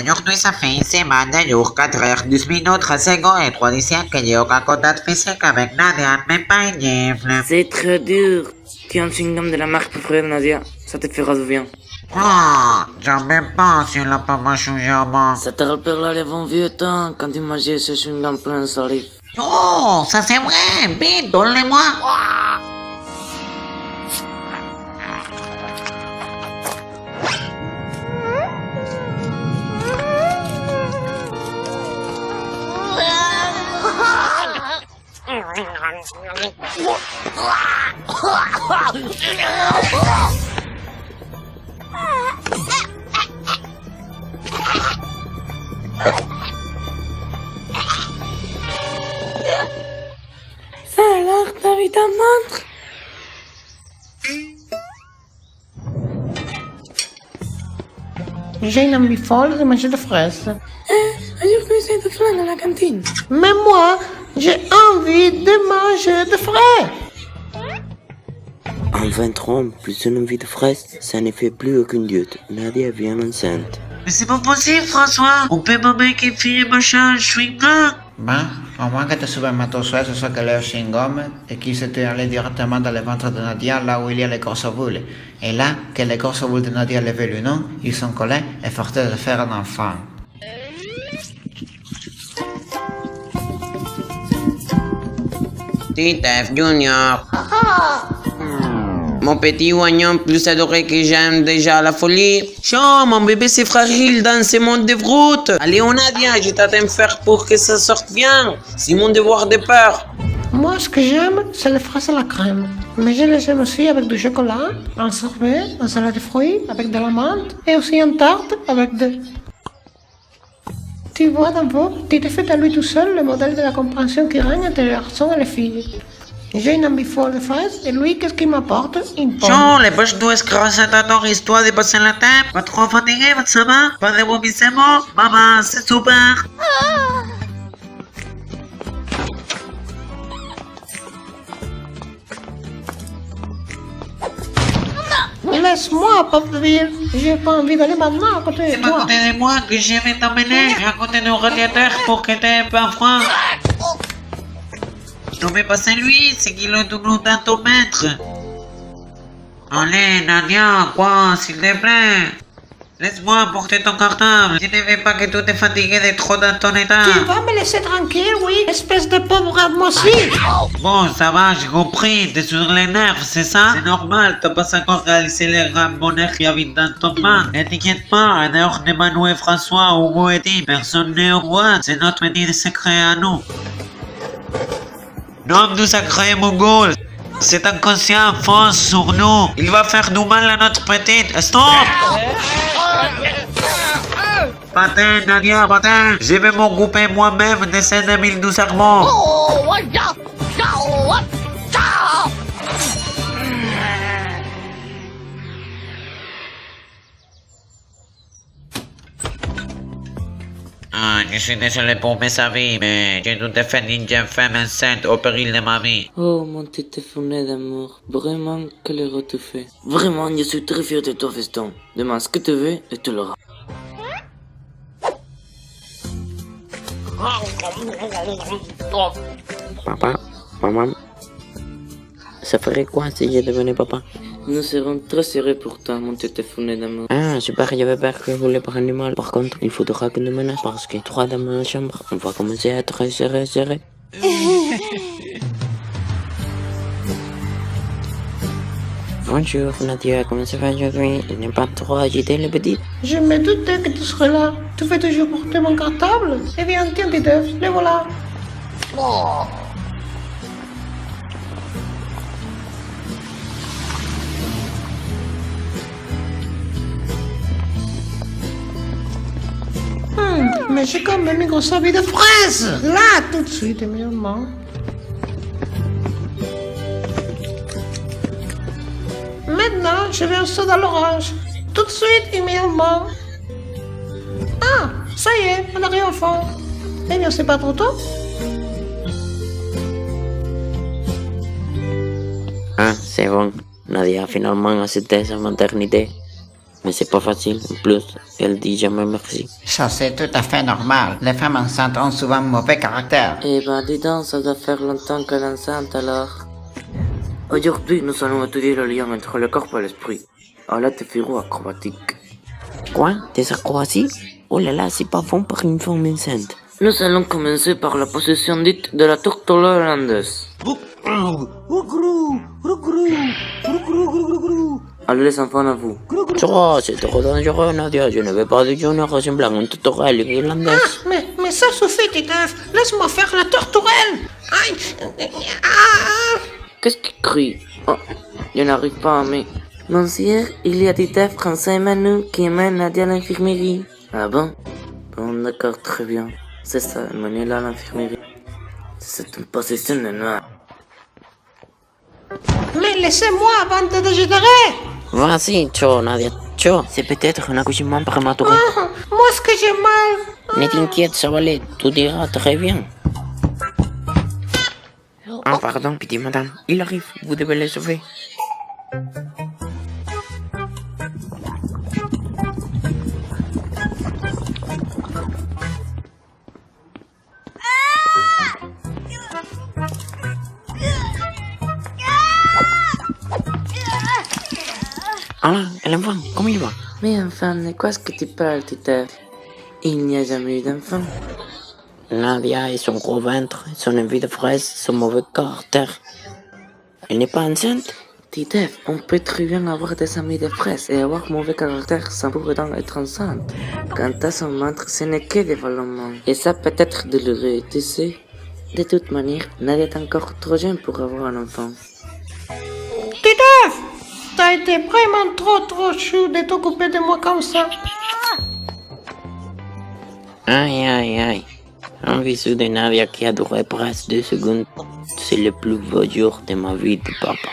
Aujourd'hui, ça fait une semaine, 2 jours, 4 heures, 12 minutes, 13 secondes et 3 dixièmes que j'ai aucun contact physique avec Nadia, même pas une gifle. C'est très dur. Tiens un chewing-gum de la marque préférée de Nadia. Ça te fera du bien. Oh, j'en même pas si elle n'a pas mangé avant. Ça te rappellera les bons vieux temps quand tu mangeais ce chewing-gum plein de salive. Oh, ça c'est vrai, vite, donne-les-moi. Alors, t'as vu ta montre? J'ai une envie folle de manger des fraises. Aujourd'hui, c'est de flan à la cantine. Mais moi, j'ai envie de manger des frais. En 23 ans, plus une envie de fraises, ça ne fait plus aucune diète. Nadia vient enceinte. Mais c'est pas possible, François. On peut pas mettre une fille machin, chewing-gum. Ben, au moins que tu supermercado sueco so que leo sin gomme et qui s'était allé directement dans le ventre de Nadia, là où il y a les corsovules. Et là, que les corsovules de Nadia levaient le nom, ils sont collés et forcés de faire un enfant. Titeuf Junior. Mon petit oignon plus adoré que j'aime déjà la folie. Chant, mon bébé c'est fragile dans ce monde de vroute. Allez, on Nadia, je t'attends faire pour que ça sorte bien. C'est mon devoir de peur. Moi, ce que j'aime, c'est les fraises à la crème. Mais je les aime aussi avec du chocolat, en sorbet, en salade de fruits, avec de la menthe, et aussi en tarte avec de... Tu vois d'abord, tu te fais à lui tout seul le modèle de la compréhension qui règne entre les garçons et les filles. J'ai une envie folle de fraises, et lui, qu'est-ce qu'il m'apporte? Une pomme. Jean, les poches douces grâce à ta histoire de passer la tête. Pas trop fatigué, ça va? Pas de vomissement? Maman, c'est super. Laisse-moi, pauvre ville. J'ai pas envie d'aller maintenant à côté C'est de pas à toi. côté de moi que je vais t'emmener. À côté du radiateur pour que t'aies pas froid. Je vais passer lui, c'est qu'il est toujours dans ton maître. Allez, Nadia, quoi, s'il te plaît. Laisse-moi porter ton cartable. Je ne veux pas que tu te fatigues de trop dans ton état. Tu vas me laisser tranquille, oui, espèce de pauvre moisi. Bon, ça va, j'ai compris. T'es sur les nerfs, c'est ça? C'est normal, t'as pas encore réalisé les grands bonheurs qui habitent dans ton pain. Ne t'inquiète pas, en dehors de Manu et François, Hugo et Tim, personne n'est au courant. C'est notre petit secret à nous. Nom du sacré Mongol. Cet inconscient fonce sur nous. Il va faire du mal à notre petite. Stop! Patin, Nadia, patin. Je vais m'occuper moi-même de ces 2012 serments. Ah, je suis désolé pour mes avis, mais j'ai tout à fait une jeune femme enceinte au péril de ma vie. Oh, mon petit founet d'amour. Vraiment, quel héros tu fais. Vraiment, je suis très fier de toi, feston. Demande ce que tu veux et tu l'auras. Papa, maman, ça ferait quoi si je devenais papa? Nous serons très serrés pour toi, mon petit founet d'amour. Ah, super, j'avais peur que vous voulez pas animal. Par contre, il faudra que nous menace parce que 3 dames dans la chambre, on va commencer à être serré. Bonjour, Nadia, comment ça va aujourd'hui? Il n'est pas trop agité, le petit? Je me doutais que tu serais là. Tu fais toujours porter mon cartable? Eh bien, tiens, Titeuf, le voilà. Mais j'ai quand même une grosse envie de fraises. Là, tout de suite, immédiatement. Maintenant, je vais un soda à l'orange. Tout de suite, immédiatement. Ah, ça y est, on arrive au fond. Eh bien, c'est pas trop tôt. Ah, c'est bon. Nadia a finalement accepté sa maternité. Mais c'est pas facile. En plus, elle dit jamais merci. Ça, c'est tout à fait normal. Les femmes enceintes ont souvent mauvais caractère. Eh ben, dis donc, ça doit faire longtemps qu'elle est enceinte alors. Aujourd'hui, nous allons étudier le lien entre le corps et l'esprit, à l'aide de figures acrobatiques. Quoi? Des acrobaties? Oh là là, c'est pas bon pour une femme enceinte. Nous allons commencer par la position dite de la tourtereau hollandaise. Allez les enfants, à vous. Oh, c'est trop dangereux, Nadia. Je ne veux pas de journée ressemblant à une tourterelle irlandaise. Mais ça suffit, Titeuf. Laisse-moi faire la tourterelle. Aïe. Ah. Qu'est-ce qu'il crie? Oh, je n'arrive pas, mais... Monsieur, il y a Titeuf, Français et Manu qui emmène Nadia à l'infirmerie. Ah bon? Bon, d'accord, très bien. C'est ça, emmenez-la à l'infirmerie. C'est une possession de noir. Mais laissez-moi avant de dégénérer. Vas-y, ciao, Nadia. Ciao. C'est peut-être un accouchement prématuré. Ah, moi, ce que j'ai mal. Ne t'inquiète, ça va aller. Tout ira très bien. Ah, pardon, pitié, madame. Il arrive. Vous devez le sauver. Ah, l'enfant, comment il va? Mais enfin, de quoi est-ce que tu parles, Titeuf? Il n'y a jamais eu d'enfant. Nadia et son gros ventre, son envie de fraise, son mauvais caractère. Elle n'est pas enceinte? Titeuf, on peut très bien avoir des amis de fraises et avoir mauvais caractère sans pour autant être enceinte. Quant à son ventre, ce n'est que développement. Et ça peut être douloureux, tu sais. De toute manière, Nadia est encore trop jeune pour avoir un enfant. Titeuf, t'as été vraiment trop chou de t'occuper de moi comme ça. Aïe, aïe, aïe. Un bisou de Nadia qui a duré presque 2 secondes. C'est le plus beau jour de ma vie de papa.